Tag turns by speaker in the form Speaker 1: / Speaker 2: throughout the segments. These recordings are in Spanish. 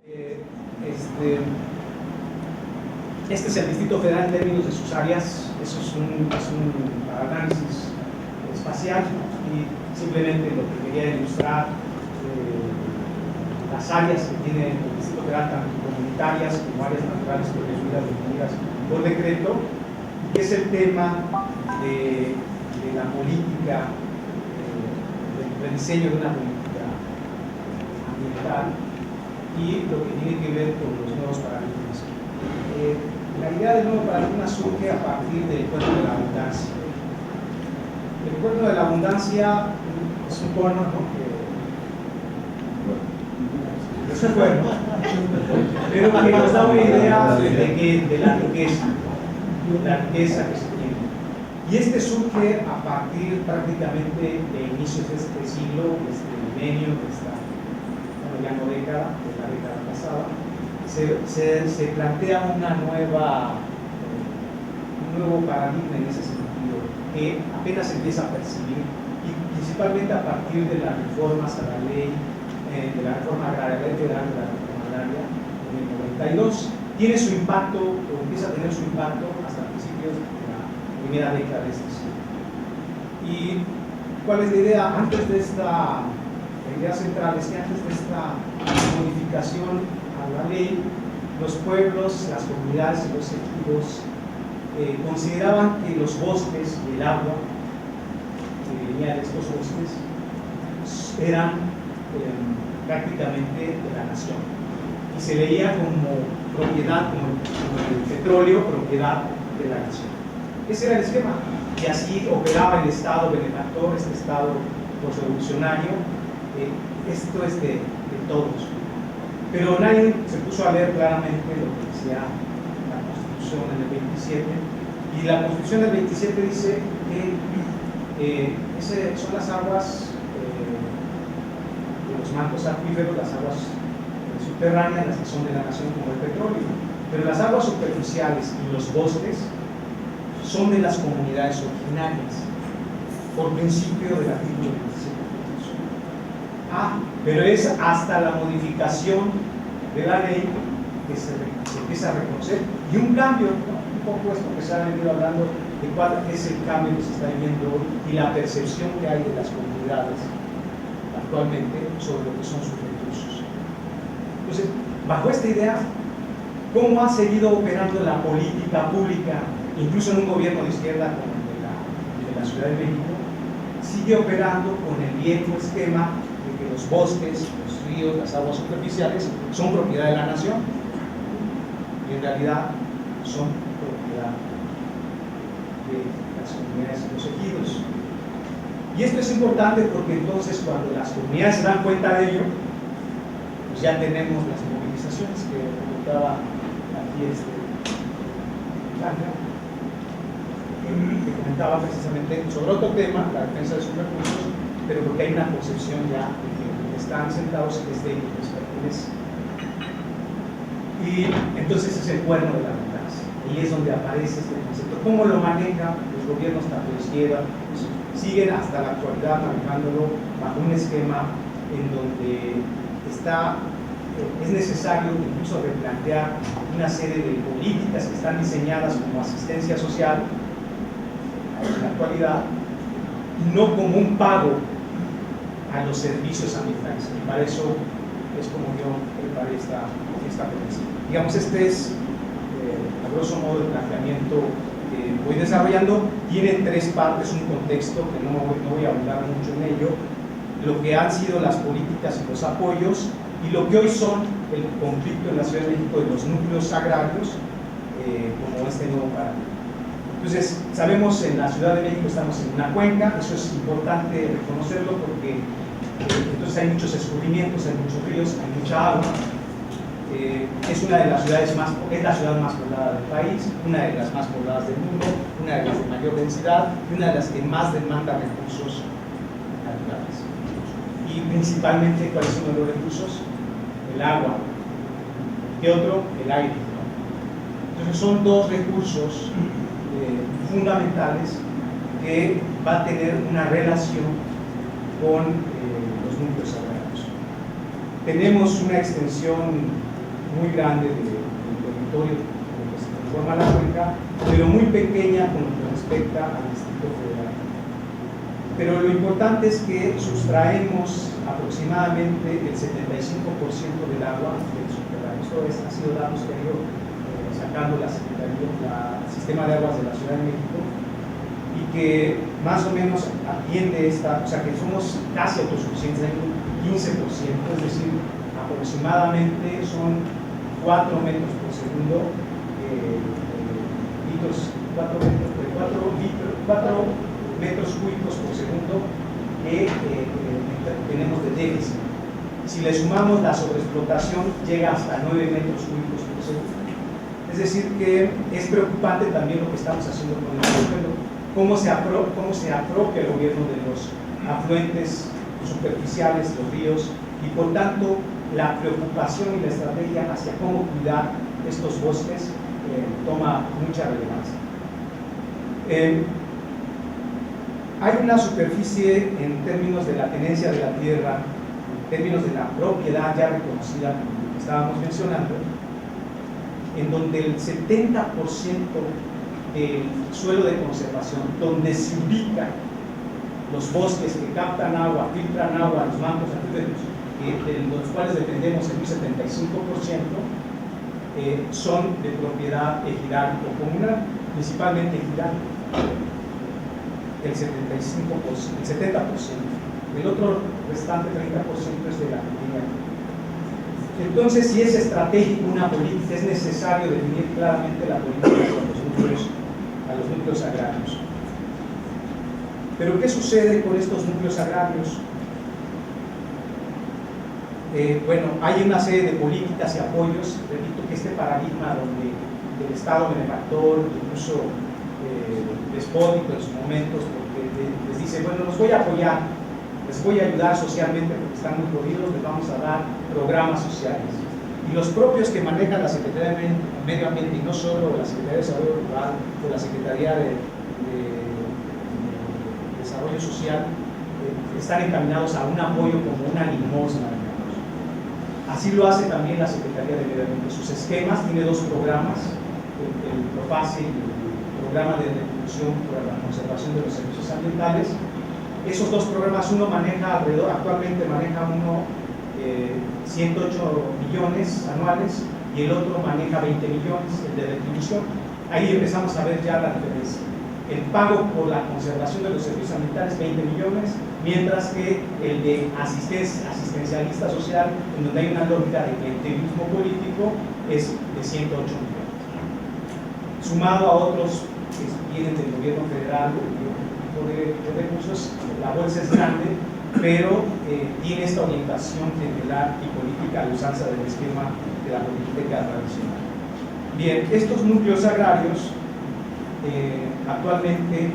Speaker 1: Este es el Distrito Federal en términos de sus áreas. Eso es un análisis espacial y simplemente lo que quería ilustrar las áreas que tiene el Distrito Federal, tanto comunitarias como áreas naturales protegidas definidas por decreto, que es el tema de la política, del diseño de una política ambiental y lo que tiene que ver con los nuevos paradigmas. La idea del nuevo paradigma surge a partir del cuento de la abundancia. El cuento de la abundancia es un cono, ¿no? Es un cuerno, pero que nos da una idea de la riqueza que se tiene. Y este surge a partir prácticamente de inicios de este siglo, de este milenio, de esta ya no década, de la década pasada. Se plantea un nuevo paradigma en ese sentido, que apenas se empieza a percibir, y principalmente a partir de las reformas a la ley, de la reforma agraria, la ley federal de la reforma agraria en el 92, tiene su impacto, o empieza a tener su impacto hasta principios de la primera década de este siglo. ¿Y cuál es la idea? La idea central es que antes de esta modificación a la ley, los pueblos, las comunidades y los ejidos consideraban que los bosques y el agua que venía de estos bosques eran prácticamente de la nación y se leía como propiedad, como el petróleo, propiedad de la nación. Ese era el esquema y así operaba el Estado benefactor, este Estado postrevolucionario. Esto es de todos. Pero nadie se puso a leer claramente lo que decía la Constitución en el 27, y la Constitución del 27 dice que son las aguas de los mantos acuíferos, las aguas subterráneas, las que son de la nación como el petróleo, pero las aguas superficiales y los bosques son de las comunidades originarias, por principio del artículo 27. Pero es hasta la modificación de la ley que se empieza a reconocer, y un cambio, ¿no? Un poco esto que se ha venido hablando de cuál es el cambio que se está viviendo hoy y la percepción que hay de las comunidades actualmente sobre lo que son sus recursos. Entonces, bajo esta idea, ¿cómo ha seguido operando la política pública, incluso en un gobierno de izquierda como el de la Ciudad de México? Sigue operando con el viejo esquema de que los bosques, los ríos, las aguas superficiales son propiedad de la nación, y en realidad son propiedad de las comunidades y los ejidos. Y esto es importante porque entonces cuando las comunidades se dan cuenta de ello, pues ya tenemos las movilizaciones que comentaba aquí que comentaba precisamente sobre otro tema, la defensa de sus recursos, pero porque hay una concepción ya de que están sentados en este y les pertenece. Y entonces es el cuerno de la abundancia, y es donde aparece este concepto. ¿Cómo lo manejan los gobiernos tanto de izquierda? Pues siguen hasta la actualidad manejándolo bajo un esquema en donde es necesario incluso replantear una serie de políticas que están diseñadas como asistencia social en la actualidad, y no como un pago a los servicios ambientales. Y para eso es como yo preparé esta ponencia. Digamos, este es a grosso modo el planteamiento que voy desarrollando. Tiene tres partes, un contexto que no voy a abundar mucho en ello, lo que han sido las políticas y los apoyos, y lo que hoy son el conflicto en la Ciudad de México de los núcleos agrarios, como este nuevo paradigma. Entonces, sabemos en la Ciudad de México estamos en una cuenca, eso es importante reconocerlo porque entonces hay muchos escurrimientos, hay muchos ríos, hay mucha agua. Es una de las ciudades es la ciudad más poblada del país, una de las más pobladas del mundo, una de las de mayor densidad y una de las que más demanda recursos naturales. Y principalmente, ¿cuáles son los recursos? El agua. ¿Qué otro? El aire, ¿no? Entonces son dos recursos fundamentales que va a tener una relación con los núcleos agrarios. Tenemos una extensión muy grande del territorio en que se transforma la cuenca, pero muy pequeña con lo que respecta al Distrito Federal. Pero lo importante es que sustraemos aproximadamente el 75% del agua del subterráneo. Esto ha sido datos que ha ido sacando la Secretaría, el Sistema de Aguas de la Ciudad de México, y que más o menos atiende esta, o sea que somos casi autosuficientes en un 15%, es decir, aproximadamente son 4 metros por segundo, 4 metros cúbicos por segundo que tenemos de déficit. Si le sumamos la sobreexplotación, llega hasta 9 metros cúbicos por segundo. Es decir, que es preocupante también lo que estamos haciendo con el suelo, cómo se apropia el gobierno de los afluentes superficiales, los ríos, y por tanto la preocupación y la estrategia hacia cómo cuidar estos bosques toma mucha relevancia. Hay una superficie en términos de la tenencia de la tierra, en términos de la propiedad ya reconocida, como estábamos mencionando, en donde el 70% del suelo de conservación, donde se ubican los bosques que captan agua, filtran agua, los bancos acuíferos, de los cuales dependemos en un 75%, son de propiedad ejidal o comunal, principalmente ejidal, el 70%. El otro restante 30% es de la comunidad. Entonces, si es estratégico una política, es necesario definir claramente la política a los núcleos agrarios. Pero ¿qué sucede con estos núcleos agrarios? Bueno, hay una serie de políticas y apoyos. Repito que este paradigma donde el Estado benefactor, incluso despótico en sus momentos, porque les dice, bueno, los voy a apoyar, les voy a ayudar socialmente porque están muy jodidos, les vamos a dar programas sociales. Y los propios que manejan la Secretaría de Medio Ambiente, y no solo la Secretaría de Desarrollo Rural o la Secretaría de Desarrollo Social, están encaminados a un apoyo como una limosna, digamos. Así lo hace también la Secretaría de Medio Ambiente. Sus esquemas tiene dos programas, el PROFASE y el Programa de Retribución para la Conservación de los Servicios Ambientales. Esos dos programas, uno maneja actualmente maneja uno 108 millones anuales y el otro maneja 20 millones, el de retribución. Ahí empezamos a ver ya la diferencia. El pago por la conservación de los servicios ambientales, 20 millones, mientras que el de asistencialista social, en donde hay una lógica de clientelismo político, es de 108 millones. Sumado a otros que vienen del gobierno federal, de recursos, la bolsa es grande, pero tiene esta orientación general y política a la usanza del esquema de la política tradicional. Bien, estos núcleos agrarios actualmente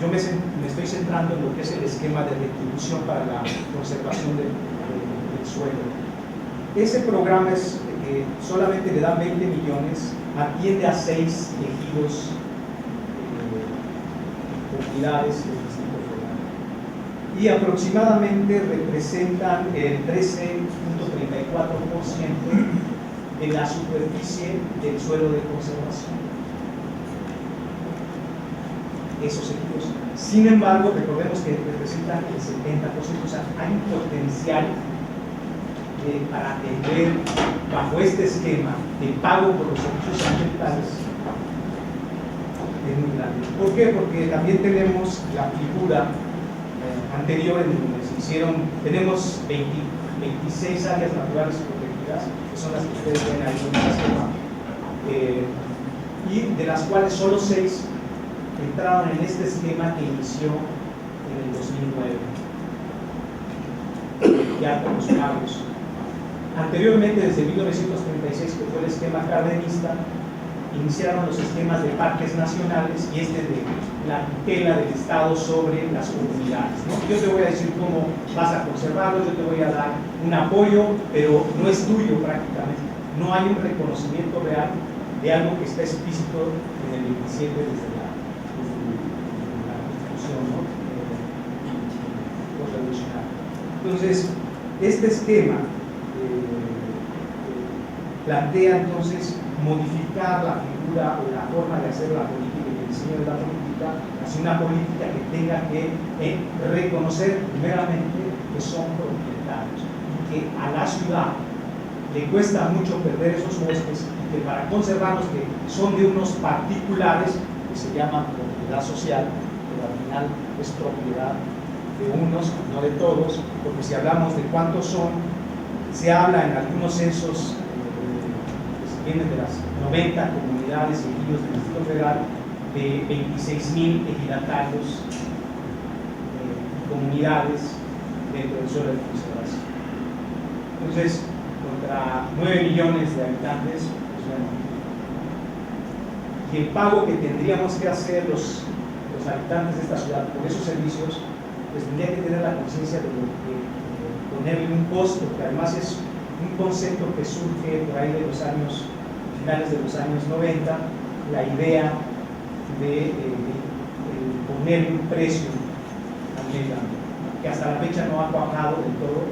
Speaker 1: yo me estoy centrando en lo que es el esquema de retribución para la conservación del suelo. Ese programa es solamente le dan 20 millones, atiende a 6 ejidos, comunidades del Distrito Federal, y aproximadamente representan el 13.34% de la superficie del suelo de conservación. Esos equipos. Sin embargo, recordemos que representan el 70%, o sea, hay un potencial para atender bajo este esquema de pago por los servicios ambientales es muy grande. ¿Por qué? Porque también tenemos la figura anterior en donde se hicieron, tenemos 26 áreas naturales protegidas, que son las que ustedes ven ahí en el esquema, y de las cuales solo 6 entraron en este esquema que inició en el 2009, ya con los pagos. Anteriormente, desde 1936, que fue el esquema cardenista, iniciaron los esquemas de parques nacionales y este de la tutela del Estado sobre las comunidades, ¿no? Yo te voy a decir cómo vas a conservarlo, yo te voy a dar un apoyo, pero no es tuyo prácticamente. No hay un reconocimiento real de algo que está explícito en el 27 desde la Constitución, ¿no? Revolucionaria. Entonces, este esquema plantea entonces modificar la figura o la forma de hacer la política y el diseño de la política hacia una política que tenga que reconocer primeramente que son propietarios y que a la ciudad le cuesta mucho perder esos bosques y que para conservarlos, que son de unos particulares que se llaman propiedad social, pero al final es propiedad de unos, no de todos, porque si hablamos de cuántos son, se habla en algunos censos que vienen de las 90 comunidades y ejidos del Distrito Federal de 26,000 ejidatarios y comunidades dentro del suelo de conservación. Entonces, contra 9 millones de habitantes, pues bueno, y el pago que tendríamos que hacer los habitantes de esta ciudad por esos servicios, pues tendría que tener la conciencia de ponerle un costo, que además es un concepto que surge por ahí de los años, finales de los años 90, la idea de ponerle un precio al medio ambiente, que hasta la fecha no ha cuajado del todo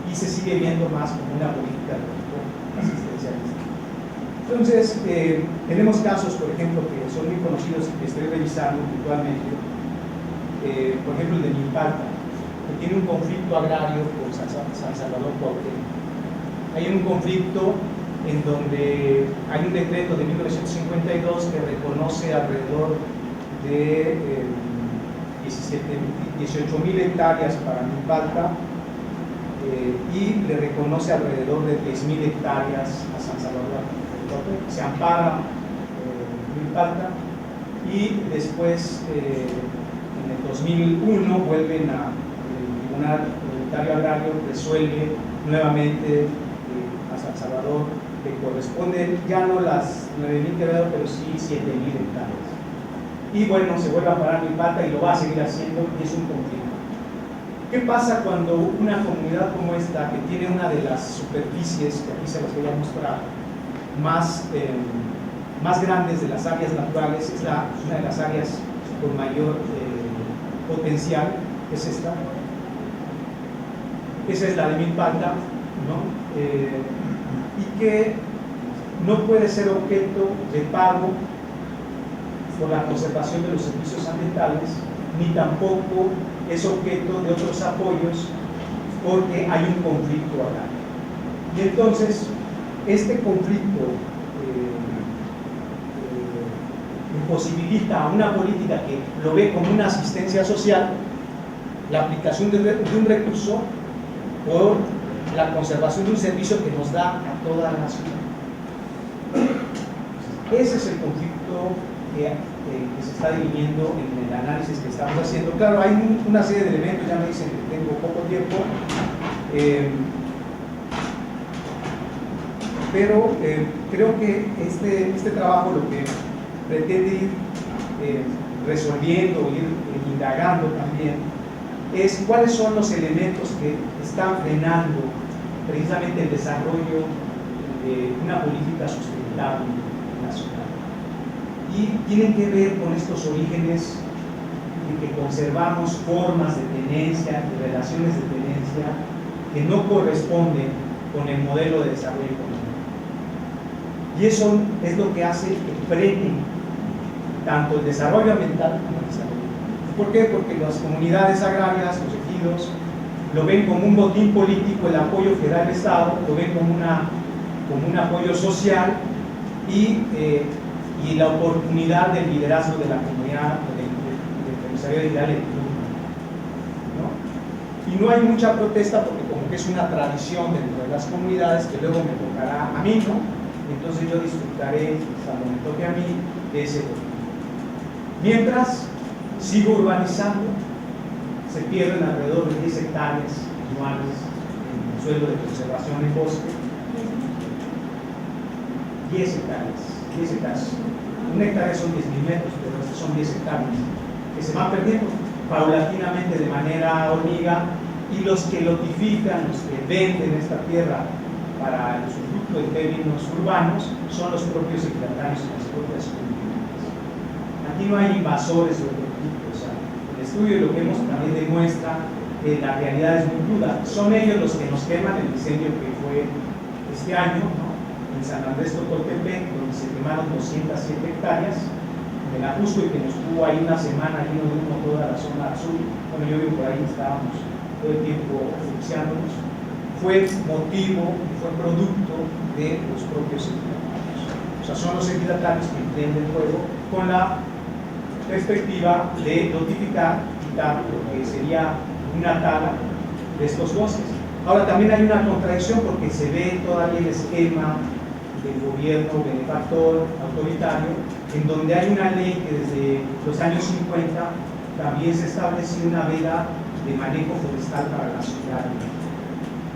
Speaker 1: y se sigue viendo más como una política de tipo asistencialista. Entonces, tenemos casos, por ejemplo, que son muy conocidos y que estoy revisando puntualmente, por ejemplo el de Milpalta, que tiene un conflicto agrario con San Salvador Cuauhtémoc. Hay un conflicto en donde hay un decreto de 1952 que reconoce alrededor de 18,000 hectáreas para Milpalta y le reconoce alrededor de 10,000 hectáreas a San Salvador. Se ampara Milpalta y después en el 2001 vuelven a el Tribunal Comunitario Agrario, resuelve nuevamente a San Salvador que corresponden ya no las 9,000 que veo, pero sí 7,000 hectáreas. Y bueno, se vuelve a amparar Milpalta y lo va a seguir haciendo y es un conflicto. ¿Qué pasa cuando una comunidad como esta, que tiene una de las superficies, que aquí se las voy a mostrar, más grandes de las áreas naturales, es una de las áreas con mayor potencial, es esta. Esa es la de Milpalta, ¿no? Y que no puede ser objeto de pago por la conservación de los servicios ambientales, ni tampoco es objeto de otros apoyos porque hay un conflicto agrario. Y entonces, este conflicto imposibilita a una política que lo ve como una asistencia social la aplicación de un recurso por la conservación de un servicio que nos da a toda la ciudad. Ese es el conflicto que se está dividiendo en el análisis que estamos haciendo. Claro, hay una serie de elementos, ya me dicen que tengo poco tiempo, pero creo que este trabajo lo que pretende ir resolviendo, ir indagando también, es cuáles son los elementos que están frenando precisamente el desarrollo de una política sustentable en la ciudad. Y tienen que ver con estos orígenes de que conservamos formas de tenencia y relaciones de tenencia que no corresponden con el modelo de desarrollo económico. Y eso es lo que hace que frene tanto el desarrollo ambiental como el desarrollo. ¿Por qué? Porque las comunidades agrarias, los ejidos, lo ven como un botín político, el apoyo que da el Estado, lo ven como un apoyo social y la oportunidad del liderazgo de la comunidad, del comisario de Hidalgo, ¿no? Y no hay mucha protesta porque como que es una tradición dentro de las comunidades que luego me tocará a mí, ¿no? Entonces yo disfrutaré, cuando me toque a mí, de ese botín. Mientras sigo urbanizando, se pierden alrededor de 10 hectáreas anuales en el suelo de conservación en bosque. 10 hectáreas. Un hectárea son 10,000 metros, pero estos son 10 hectáreas que se van perdiendo paulatinamente de manera hormiga, y los que lotifican, los que venden esta tierra para el usufructo en términos urbanos son los propios ejidatarios y las propias comunidades. Aquí no hay invasores o otro tipo, o sea, el estudio lo que hemos también demuestra que la realidad es muy cruda. Son ellos los que nos queman el incendio que fue este año, ¿no? en San Andrés Totoltepec, donde se quemaron 207 hectáreas, en el Ajusco, y que nos tuvo ahí una semana lleno de humo toda la zona sur. Bueno, yo vivo por ahí, estábamos todo el tiempo asfixiándonos. Fue motivo, fue producto de los propios ejidatarios. O sea, son los ejidatarios que emprenden el fuego con la perspectiva de notificar, quitar lo que sería una tala de estos bosques. Ahora también hay una contradicción porque se ve todavía el esquema del gobierno benefactor, autoritario, en donde hay una ley que desde los años 50 también se estableció una veda de manejo forestal para la ciudad.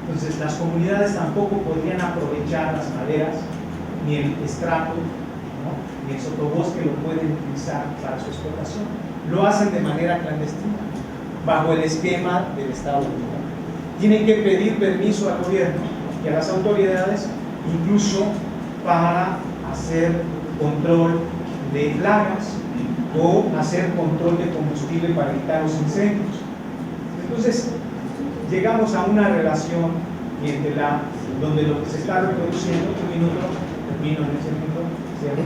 Speaker 1: Entonces las comunidades tampoco podrían aprovechar las maderas, ni el estrato, ¿no?, ni el sotobosque lo pueden utilizar para su explotación. Lo hacen de manera clandestina, bajo el esquema del Estado Mexicano. Tienen que pedir permiso al gobierno y a las autoridades, incluso para hacer control de plagas o hacer control de combustible para evitar los incendios. Entonces, llegamos a una relación donde lo que se está reproduciendo, termino en ese minuto, ¿cierto?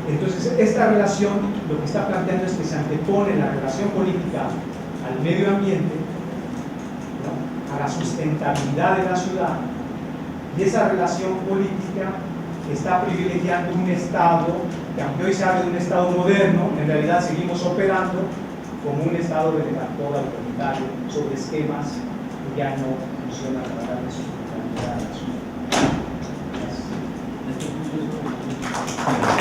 Speaker 1: Entonces, esta relación lo que está planteando es que se antepone la relación política al medio ambiente, ¿no?, a la sustentabilidad de la ciudad, y esa relación política está privilegiando un Estado que, aunque hoy se habla de un Estado moderno, en realidad seguimos operando como un Estado benefactor autoritario sobre esquemas que ya no funcionan para darle sustentabilidad a la ciudad. Gracias.